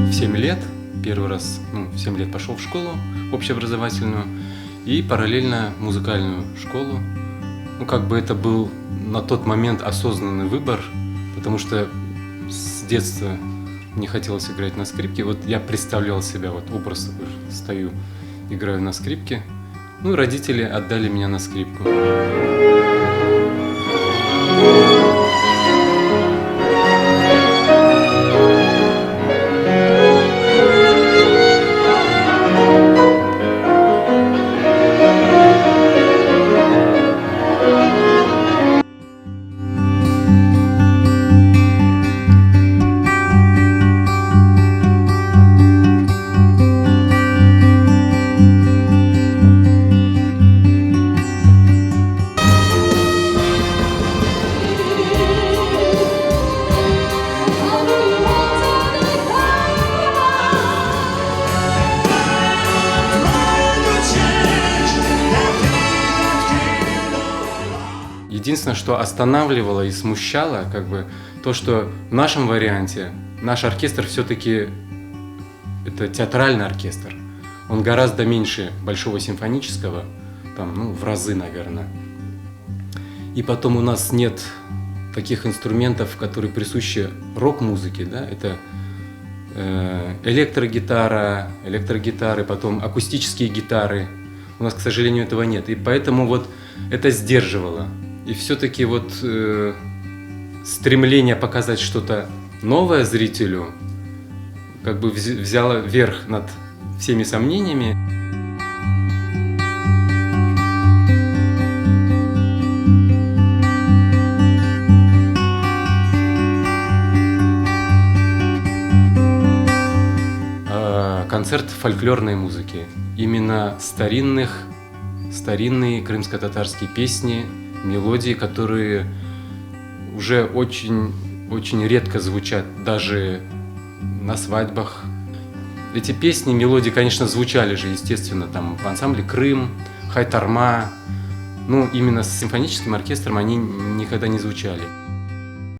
В 7 лет, первый раз, в 7 лет пошел в школу общеобразовательную и параллельно музыкальную школу. Это был на тот момент осознанный выбор, потому что с детства не хотелось играть на скрипке. Я представлял себя, образ такой, стою, играю на скрипке. И родители отдали меня на скрипку. Единственное, что останавливало и смущало, то, что в нашем варианте наш оркестр все-таки это театральный оркестр. Он гораздо меньше большого симфонического, в разы, наверное. И потом у нас нет таких инструментов, которые присущи рок-музыке, да? Это электрогитары, потом акустические гитары. У нас, к сожалению, этого нет. И поэтому это сдерживало. И все-таки стремление показать что-то новое зрителю взяло верх над всеми сомнениями. Концерт фольклорной музыки. Именно старинные крымско-татарские песни, мелодии, которые уже очень, очень редко звучат даже на свадьбах. Эти песни, мелодии, конечно, звучали же, естественно, в ансамбле «Крым», «Хайтарма». Именно с симфоническим оркестром они никогда не звучали.